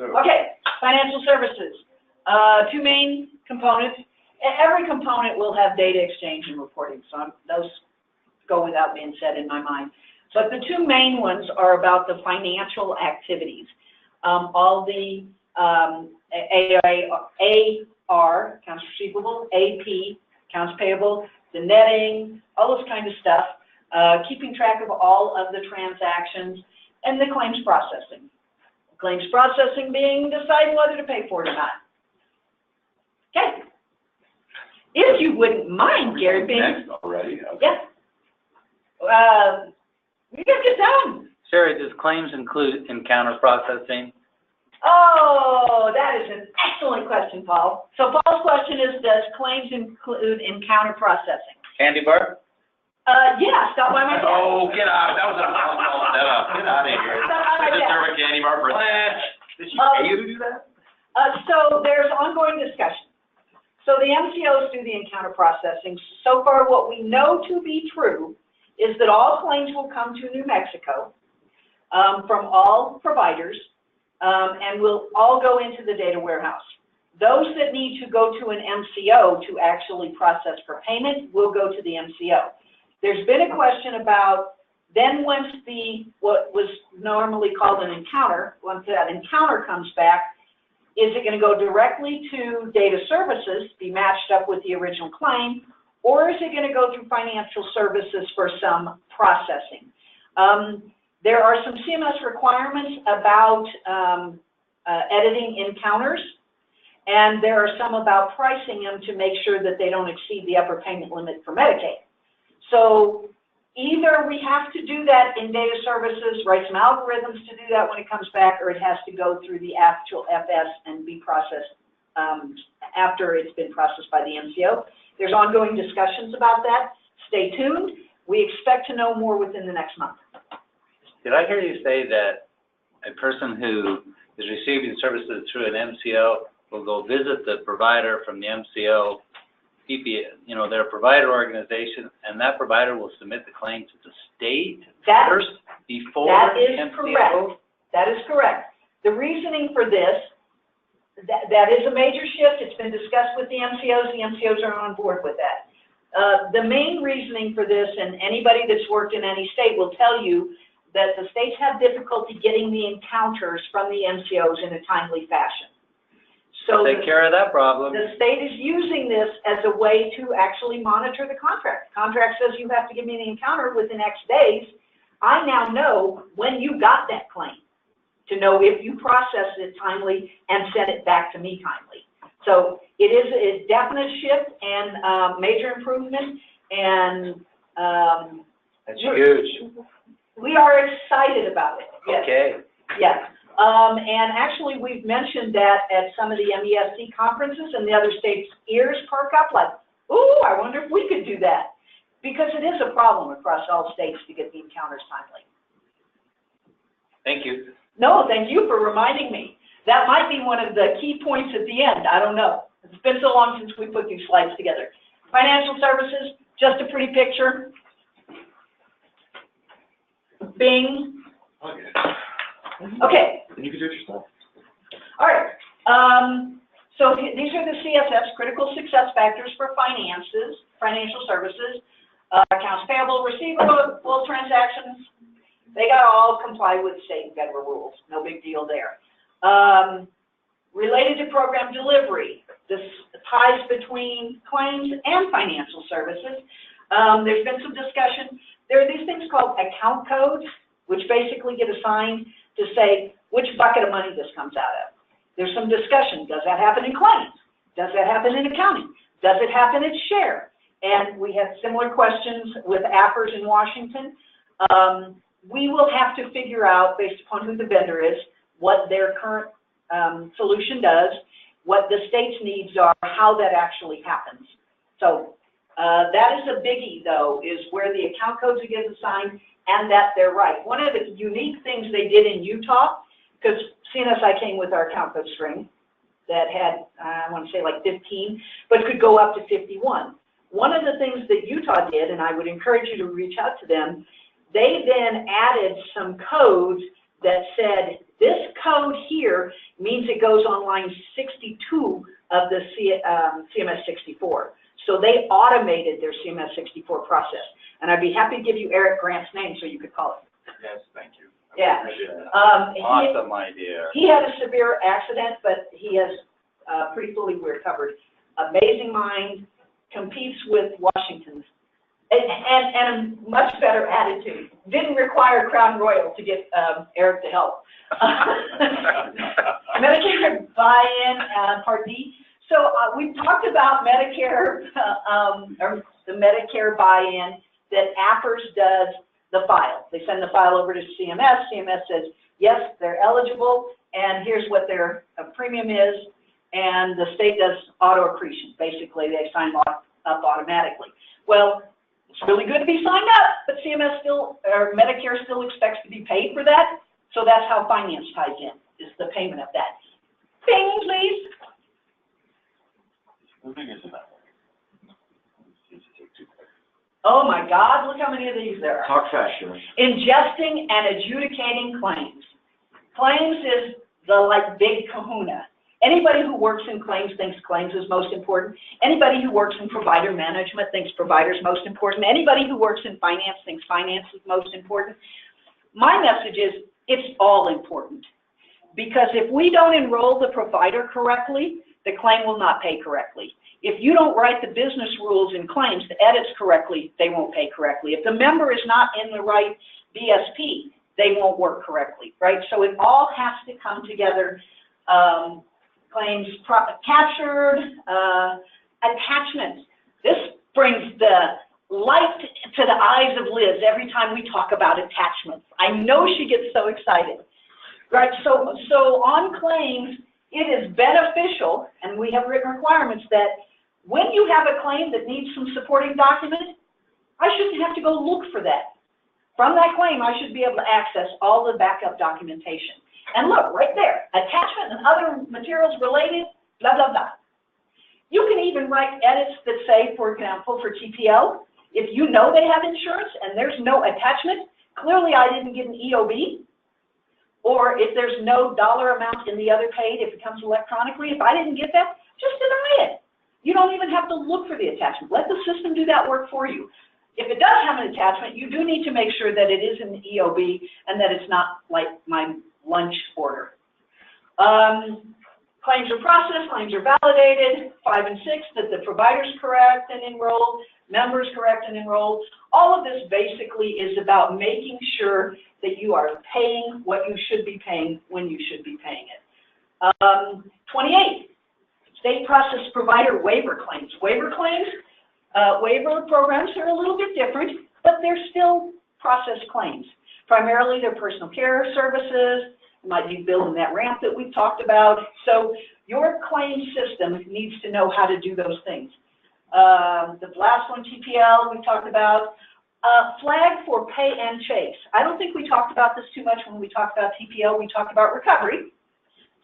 Okay, financial services. Two main components. Every component will have data exchange and reporting, so those go without being said in my mind. But the two main ones are about the financial activities. All the AR, accounts receivable, AP, accounts payable, the netting, all this kind of stuff, keeping track of all of the transactions, and the claims processing. Claims processing being deciding whether to pay for it or not. Okay. If you wouldn't mind, Gary, being next already. Okay. Yeah. We gotta get down. Sherry, does claims include encounter processing? Oh, that is an excellent question, Paul. So Paul's question is, does claims include encounter processing? Candy bar? Yeah, stop by my desk. Oh, get out. That was a get out of here. Stop by my Just desk. serve a candy bar for a Did she pay you to do that? So there's ongoing discussion. So the MCOs do the encounter processing. So far, what we know to be true is that all claims will come to New Mexico from all providers, and will all go into the data warehouse. Those that need to go to an MCO to actually process for payment will go to the MCO. There's been a question about then once what was normally called an encounter, once that encounter comes back, is it going to go directly to data services, be matched up with the original claim, or is it going to go through financial services for some processing? There are some CMS requirements about editing encounters, and there are some about pricing them to make sure that they don't exceed the upper payment limit for Medicaid. So either we have to do that in data services, write some algorithms to do that when it comes back, or it has to go through the actual FS and be processed after it's been processed by the MCO. There's ongoing discussions about that. Stay tuned. We expect to know more within the next month. Did I hear you say that a person who is receiving services through an MCO will go visit the provider from the MCO, their provider organization, and that provider will submit the claim to the state first before that is MCO? Correct. That is correct. The reasoning for this, that is a major shift. It's been discussed with the MCOs. The MCOs are on board with that. The main reasoning for this, and anybody that's worked in any state will tell you, that the states have difficulty getting the encounters from the MCOs in a timely fashion. So take care of that problem. The state is using this as a way to actually monitor the contract. The contract says you have to give me the encounter within X days. I now know when you got that claim to know if you processed it timely and sent it back to me timely. So it is a definite shift and major improvement, and that's huge. We are excited about it. Yes. Okay. Yes. And actually, we've mentioned that at some of the MESC conferences, and the other states' ears perk up like, ooh, I wonder if we could do that. Because it is a problem across all states to get the encounters timely. Thank you. No, thank you for reminding me. That might be one of the key points at the end. I don't know. It's been so long since we put these slides together. Financial services, just a pretty picture. Bing. Okay. And you can do it yourself. All right. So these are the CSFs, critical success factors for financial services, accounts payable, receivable, transactions. They got to all comply with state and federal rules. No big deal there. Related to program delivery, this ties between claims and financial services. There's been some discussion. There are these things called account codes, which basically get assigned to say which bucket of money this comes out of. There's some discussion. Does that happen in claims? Does that happen in accounting? Does it happen at share? And we had similar questions with AFRS in Washington. We will have to figure out, based upon who the vendor is, what their current solution does, what the state's needs are, how that actually happens. So that is a biggie, though, is where the account codes get assigned and that they're right. One of the unique things they did in Utah, because CNSI came with our account code string that had, I want to say like 15, but could go up to 51. One of the things that Utah did, and I would encourage you to reach out to them, they then added some codes that said, this code here means goes on line 62 of the CMS 64. So they automated their CMS 64 process. And I'd be happy to give you Eric Grant's name so you could call it. Yes, thank you. Yeah. Awesome idea. He had a severe accident, but he has pretty fully recovered. Amazing mind, competes with Washington's, and a much better attitude. Didn't require Crown Royal to get Eric to help. Medicare buy-in, Part D. So we've talked about Medicare, or the Medicare buy-in that APRS does the file. They send the file over to CMS. CMS says, yes, they're eligible, and here's what their premium is, and the state does auto accretion. Basically, they sign up automatically. Well, it's really good to be signed up, but CMS still, or Medicare still expects to be paid for that, so that's how finance ties in, is the payment of that. Bing, please. Oh my God, look how many of these there are. Talk faster. Ingesting and adjudicating claims. Claims is the like big kahuna. Anybody who works in claims thinks claims is most important. Anybody who works in provider management thinks provider is most important. Anybody who works in finance thinks finance is most important. My message is it's all important. Because if we don't enroll the provider correctly, the claim will not pay correctly. If you don't write the business rules in claims, the edits correctly, they won't pay correctly. If the member is not in the right BSP, they won't work correctly, right? So it all has to come together. Claims captured, attachments. This brings the light to the eyes of Liz every time we talk about attachments. I know she gets so excited, right? So on claims, it is beneficial, and we have written requirements that when you have a claim that needs some supporting document, I shouldn't have to go look for that. From that claim, I should be able to access all the backup documentation. And look, right there, attachment and other materials related, blah, blah, blah. You can even write edits that say, for example, for TPO, if you know they have insurance and there's no attachment, clearly I didn't get an EOB, or if there's no dollar amount in the other paid, if it comes electronically, if I didn't get that, just deny it. You don't even have to look for the attachment. Let the system do that work for you. If it does have an attachment, you do need to make sure that it is an EOB and that it's not like my lunch order. Claims are processed, claims are validated, 5 and 6, that the provider's correct and enrolled, members correct and enrolled. All of this basically is about making sure that you are paying what you should be paying when you should be paying it. 28, state process provider waiver claims. Waiver claims, waiver programs are a little bit different, but they're still process claims. Primarily, they're personal care services. It might be building that ramp that we've talked about. So your claim system needs to know how to do those things. The last one, TPL, we talked about. Flag for pay and chase. I don't think we talked about this too much when we talked about TPL. We talked about recovery.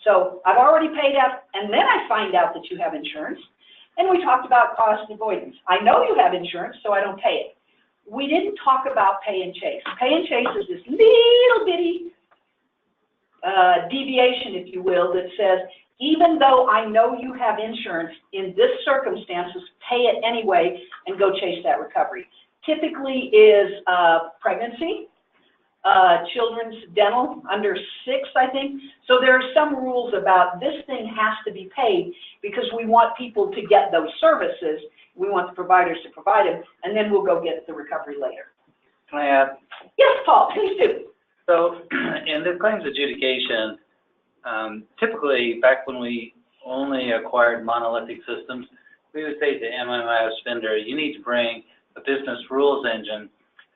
So I've already paid out, and then I find out that you have insurance. And we talked about cost avoidance. I know you have insurance, so I don't pay it. We didn't talk about pay and chase. Pay and chase is this little bitty deviation, if you will, that says, even though I know you have insurance, in this circumstances, pay it anyway and go chase that recovery. Typically is pregnancy, children's dental, under 6, I think. So there are some rules about this thing has to be paid because we want people to get those services. We want the providers to provide them, and then we'll go get the recovery later. Can I add? Yes, Paul, please do. So in the claims adjudication, typically back when we only acquired monolithic systems, we would say to MMIS vendor, you need to bring a business rules engine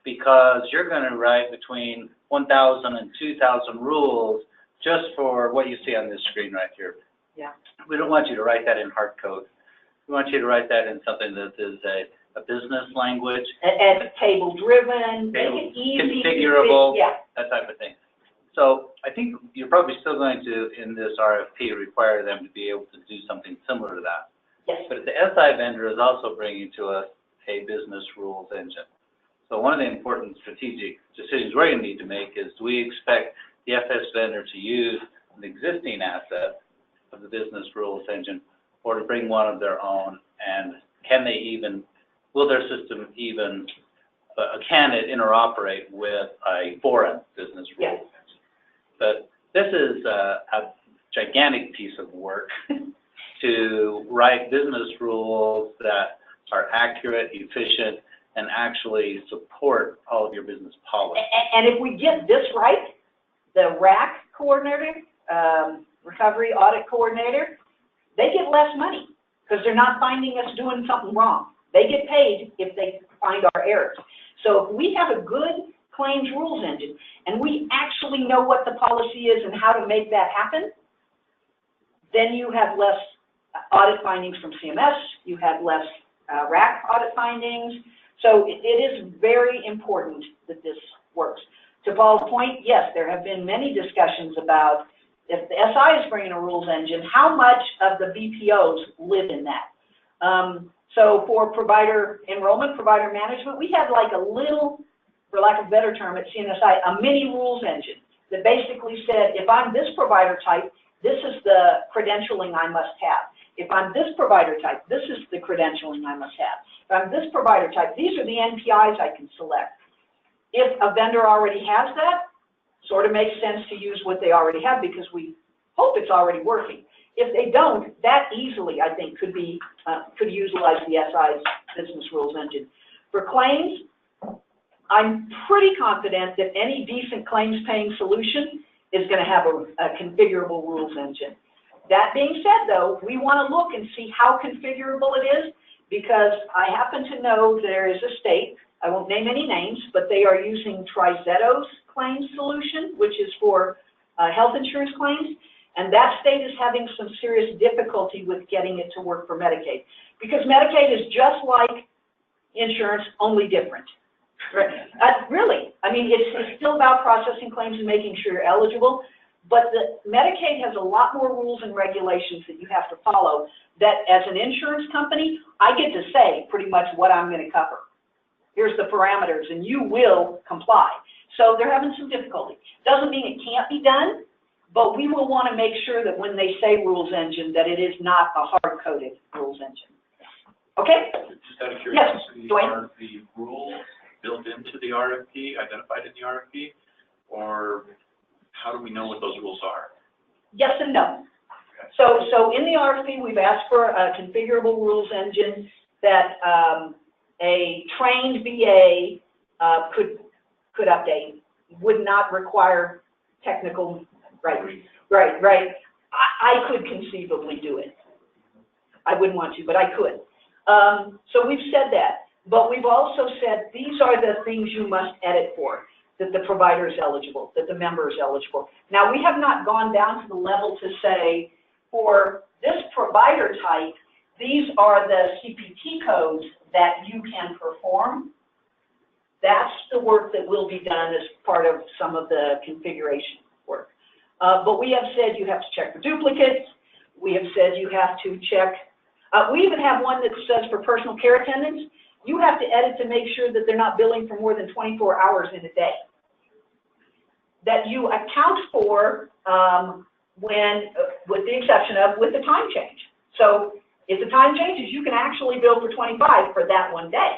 because you're going to write between 1,000 and 2,000 rules just for what you see on this screen right here. Yeah. We don't want you to write that in hard code. We want you to write that in something that is a business language. And table-driven, make it easy. Configurable, Yeah. that type of thing. So I think you're probably still going to, in this RFP, require them to be able to do something similar to that. Yes. But the SI vendor is also bringing to us a business rules engine. So one of the important strategic decisions we're going to need to make is, do we expect the FS vendor to use an existing asset business rules engine or to bring one of their own? And can they even, will their system even, can it interoperate with a foreign business rule? Yes. But this is a gigantic piece of work to write business rules that are accurate, efficient, and actually support all of your business policies. And if we get this right, the RAC coordinator, Recovery Audit Coordinator, they get less money because they're not finding us doing something wrong. They get paid if they find our errors. So if we have a good claims rules engine and we actually know what the policy is and how to make that happen, then you have less audit findings from CMS, you have less RAC audit findings. So it is very important that this works. To Paul's point, yes, there have been many discussions about if the SI is bringing a rules engine, how much of the BPOs live in that? So for provider enrollment, provider management, we had like a little, for lack of a better term at CNSI, a mini rules engine that basically said, if I'm this provider type, this is the credentialing I must have. If I'm this provider type, this is the credentialing I must have. If I'm this provider type, these are the NPIs I can select. If a vendor already has that, sort of makes sense to use what they already have because we hope it's already working. If they don't, that easily, I think, could utilize the SI's business rules engine. For claims, I'm pretty confident that any decent claims paying solution is going to have a configurable rules engine. That being said, though, we want to look and see how configurable it is because I happen to know there is a state, I won't name any names, but they are using Trizeto's claims solution, which is for health insurance claims. And that state is having some serious difficulty with getting it to work for Medicaid. Because Medicaid is just like insurance, only different. Really, I mean, it's still about processing claims and making sure you're eligible, but the Medicaid has a lot more rules and regulations that you have to follow that as an insurance company, I get to say pretty much what I'm going to cover. Here's the parameters, and you will comply. So they're having some difficulty. Doesn't mean it can't be done, but we will want to make sure that when they say rules engine, that it is not a hard-coded rules engine. Okay? Just out of curiosity, Dwayne? are the rules built into the RFP, identified in the RFP, or how do we know what those rules are? Yes and no. Okay. So in the RFP, we've asked for a configurable rules engine that a trained VA could update, would not require technical. Right. I could conceivably do it. I wouldn't want to, but I could. So we've said that, but we've also said these are the things you must edit for, that the provider is eligible, that the member is eligible. Now, we have not gone down to the level to say, for this provider type, these are the CPT codes that you can perform. That's the work that will be done as part of some of the configuration work. But we have said you have to check for duplicates. We have said you have to check. We even have one that says for personal care attendants, you have to edit to make sure that they're not billing for more than 24 hours in a day. That you account for when, with the exception of, with the time change. So if the time changes, you can actually bill for 25 for that one day.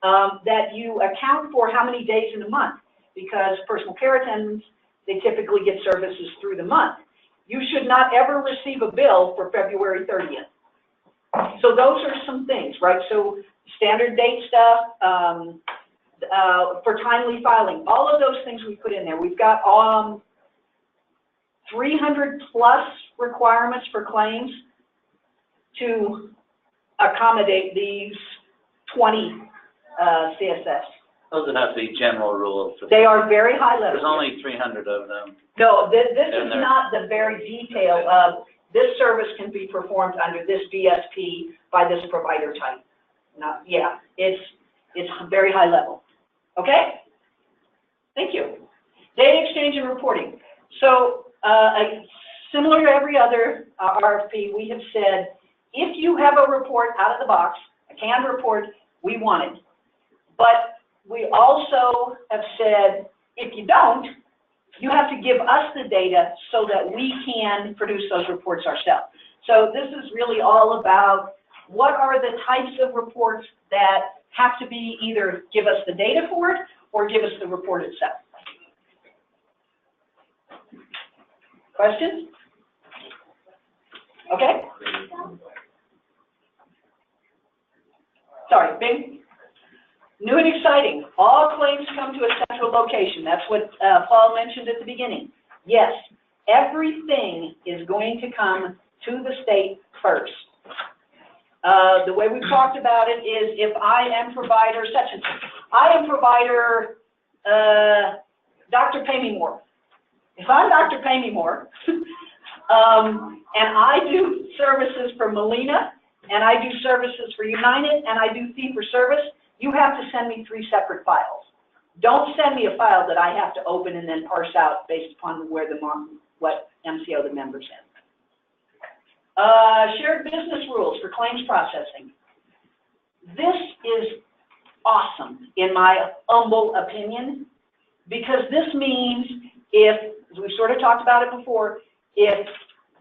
That you account for how many days in a month, because personal care attendants, they typically get services through the month. You should not ever receive a bill for February 30th. So those are some things, right? So standard date stuff, for timely filing, all of those things we put in there. We've got 300 plus requirements for claims to accommodate these 20 CSS. Those would have to be general rules. They are very high level. There's only 300 of them. No, this is not the very detail of this service can be performed under this VSP by this provider type. Not, yeah, it's very high level. Okay? Thank you. Data exchange and reporting. So similar to every other RFP, we have said, if you have a report out of the box, a canned report, we want it. But we also have said, if you don't, You have to give us the data so that we can produce those reports ourselves. So this is really all about what are the types of reports that have to be either give us the data for it or give us the report itself. Questions? Okay. Sorry, Bing. New and exciting. All claims come to a central location. That's what Paul mentioned at the beginning. Yes, everything is going to come to the state first. The way we've talked about it is if I am provider such and such, I am provider Dr. Pay Me More. If I'm Dr. Pay Me More, and I do services for Molina, and I do services for United, and I do fee for service, you have to send me 3 separate files. Don't send me a file that I have to open and then parse out based upon where what MCO the member's in. Shared business rules for claims processing. This is awesome, in my humble opinion, because this means if, as we sort of talked about it before, if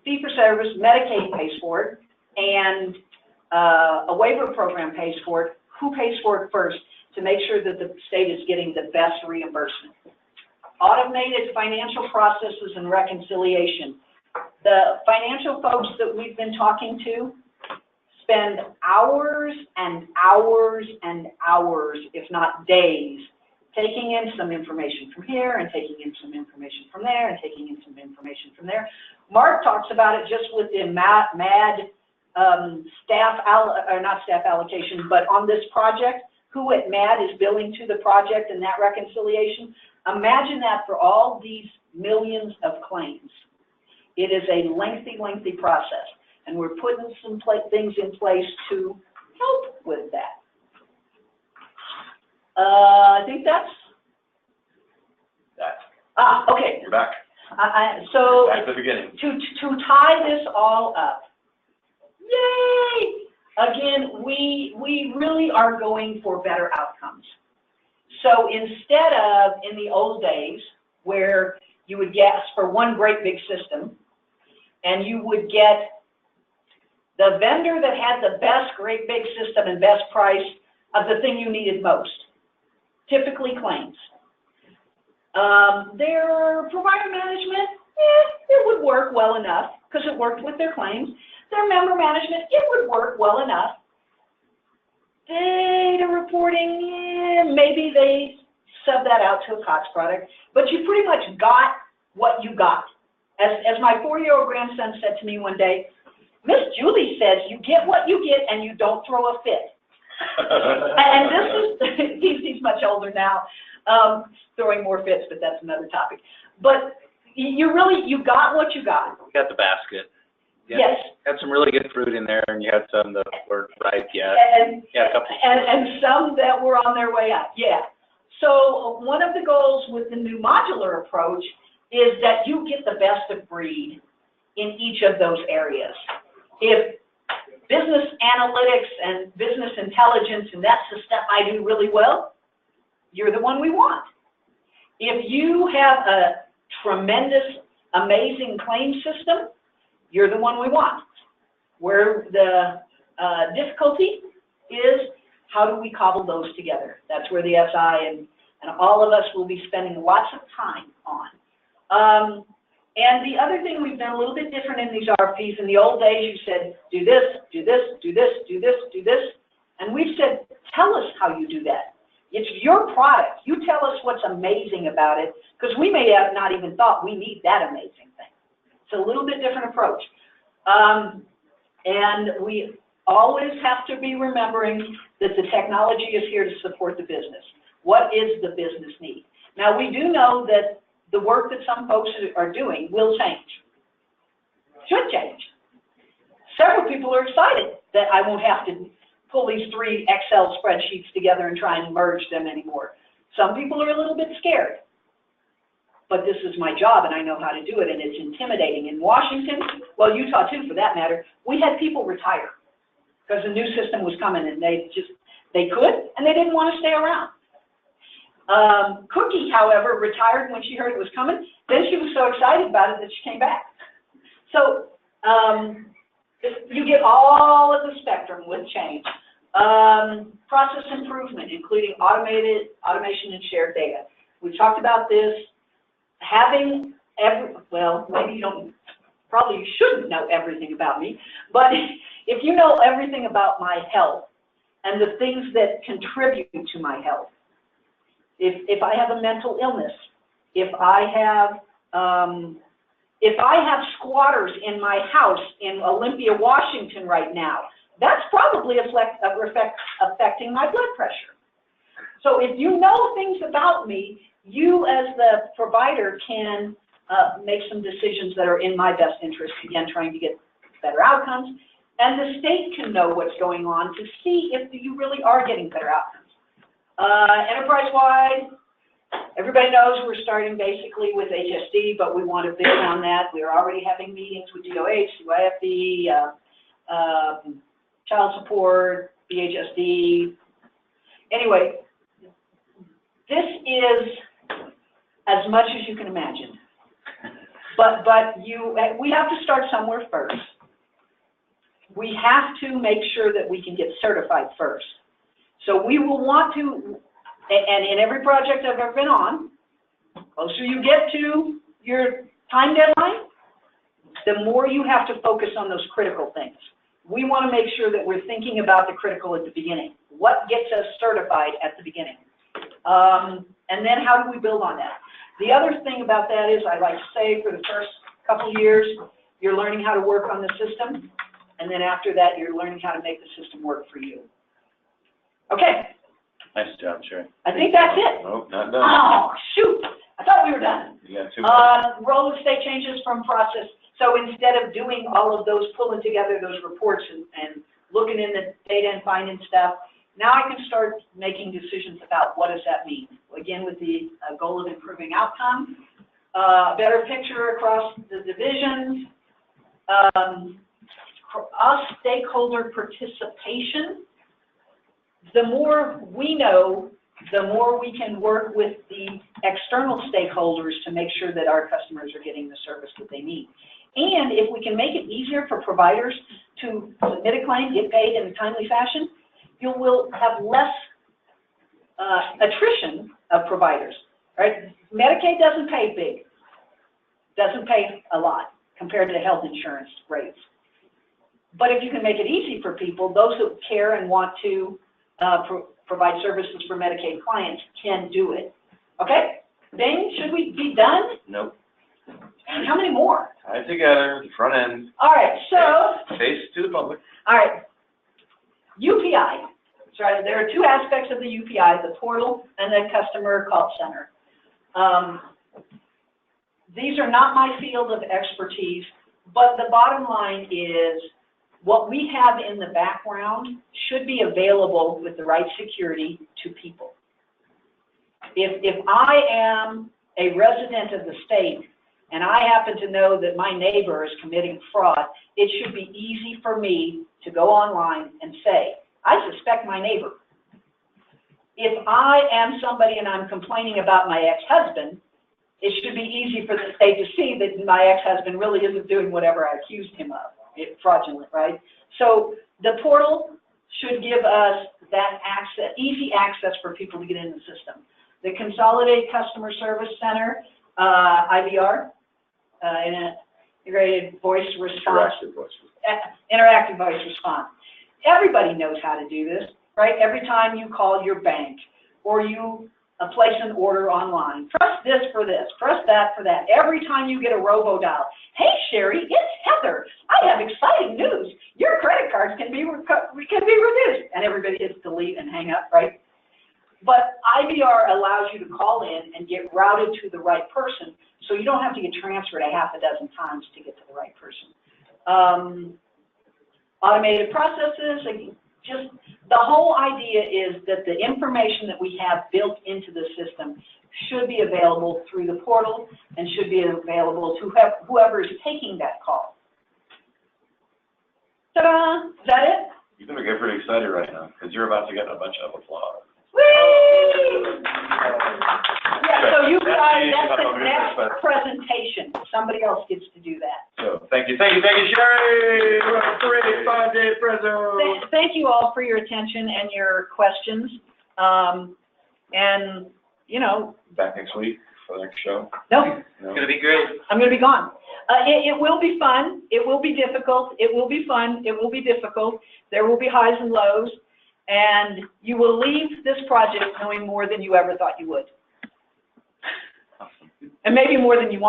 fee-for-service, Medicaid pays for it, and a waiver program pays for it, who pays for it first to make sure that the state is getting the best reimbursement? Automated financial processes and reconciliation. The financial folks that we've been talking to spend hours and hours and hours, if not days, taking in some information from here and taking in some information from there and taking in some information from there. Mark talks about it just with the MAD not staff allocation, but on this project, who at MAD is billing to the project and that reconciliation. Imagine that for all these millions of claims. It is a lengthy, lengthy process, and we're putting some things in place to help with that. I think that's that. Okay. You're back. So Back to the beginning. To tie this all up, yay! Again, we really are going for better outcomes. So instead of in the old days where you would ask for one great big system and you would get the vendor that had the best great big system and best price of the thing you needed most, typically claims. Their provider management, it would work well enough because it worked with their claims. Their member management, it would work well enough. Data reporting, maybe they sub that out to a Cox product, but you pretty much got what you got. As my 4-year-old grandson said to me one day, Miss Julie says you get what you get and you don't throw a fit. And this is, he's much older now, throwing more fits, but that's another topic. But you got what you got. You got the basket. Yeah, yes. Had some really good fruit in there, and you had some that weren't ripe yet. And, yeah, a couple. And some that were on their way out, yeah. So one of the goals with the new modular approach is that you get the best of breed in each of those areas. If business analytics and business intelligence, and that's the stuff I do really well, you're the one we want. If you have a tremendous, amazing claim system, you're the one we want. Where the difficulty is, how do we cobble those together? That's where the SI and all of us will be spending lots of time on. And the other thing we've done a little bit different in these RFPs, in the old days you said, do this, do this, do this, do this, do this. And we've said, tell us how you do that. It's your product. You tell us what's amazing about it, because we may have not even thought we need that amazing thing. It's a little bit different approach. And we always have to be remembering that the technology is here to support the business. What is the business need? Now, we do know that the work that some folks are doing will change, should change. Several people are excited that I won't have to pull these 3 Excel spreadsheets together and try and merge them anymore. Some people are a little bit scared. But this is my job, and I know how to do it, and it's intimidating. In Washington, well, Utah too, for that matter, we had people retire because the new system was coming, and they could, and they didn't want to stay around. Cookie, however, retired when she heard it was coming. Then she was so excited about it that she came back. So you get all of the spectrum with change. Process improvement, including automation and shared data. We talked about this. Having well, maybe you don't, probably you shouldn't know everything about me, but if you know everything about my health and the things that contribute to my health, if I have a mental illness, if I have squatters in my house in Olympia, Washington right now, that's probably affecting my blood pressure. So if you know things about me, you as the provider can make some decisions that are in my best interest, again, trying to get better outcomes. And the state can know what's going on to see if you really are getting better outcomes. Enterprise-wide, everybody knows we're starting basically with HSD, but we want to build on that. We're already having meetings with DOH, CYFD, child support, BHSD. Anyway, this is as much as you can imagine. But we have to start somewhere first. We have to make sure that we can get certified first. So we will want to, and in every project I've ever been on, the closer you get to your time deadline, the more you have to focus on those critical things. We want to make sure that we're thinking about the critical at the beginning. What gets us certified at the beginning? And then how do we build on that? The other thing about that is, I like to say, for the first couple of years, you're learning how to work on the system, and then after that, you're learning how to make the system work for you. Okay. Nice job, Sherry. I think that's it. Nope, not done. Oh, shoot. I thought we were done. You got 2 minutes. Role of state changes from process. So instead of doing all of those, pulling together those reports and looking in the data and finding stuff, now I can start making decisions about what does that mean. Again, with the goal of improving outcome, better picture across the divisions, us stakeholder participation. The more we know, the more we can work with the external stakeholders to make sure that our customers are getting the service that they need. And if we can make it easier for providers to submit a claim, get paid in a timely fashion, you will have less attrition of providers, right? Medicaid doesn't pay big, doesn't pay a lot compared to health insurance rates. But if you can make it easy for people, those who care and want to provide services for Medicaid clients can do it. Okay? Bing, should we be done? Nope. And how many more? Tie it together, the front end. All right, so, Face to the public. all right. UPI. So there are 2 aspects of the UPI, the portal and the customer call center. These are not my field of expertise, but the bottom line is what we have in the background should be available with the right security to people. If I am a resident of the state and I happen to know that my neighbor is committing fraud, it should be easy for me to go online and say, I suspect my neighbor. If I am somebody and I'm complaining about my ex-husband, it should be easy for the state to see that my ex-husband really isn't doing whatever I accused him of. It's fraudulent, right? So the portal should give us that access, easy access for people to get in the system. The Consolidated Customer Service Center, IVR, Integrated Voice Response. Interactive voice response. Everybody knows how to do this, right? Every time you call your bank or you place an order online, press this for this, press that for that. Every time you get a robo-dial, hey Sherry, it's Heather. I have exciting news. Your credit cards can be reduced. And everybody hits delete and hang up, right? But IVR allows you to call in and get routed to the right person, so you don't have to get transferred a half a dozen times to get to the right person. Automated processes, just the whole idea is that the information that we have built into the system should be available through the portal and should be available to whoever is taking that call. Ta-da! Is that it? You better get pretty excited right now, because you're about to get a bunch of applause. Whee! Yeah, so you guys, that's That's the okay, next but- presentation. Somebody else gets to do that. So, thank you, Sherry. We're on a great 5-day Preso. Thank you all for your attention and your questions. And, you know, Back next week for the next show. no, It's gonna be great. I'm going to be gone. It will be fun. It will be difficult. It will be fun. It will be difficult. There will be highs and lows. And you will leave this project knowing more than you ever thought you would. And maybe more than you want.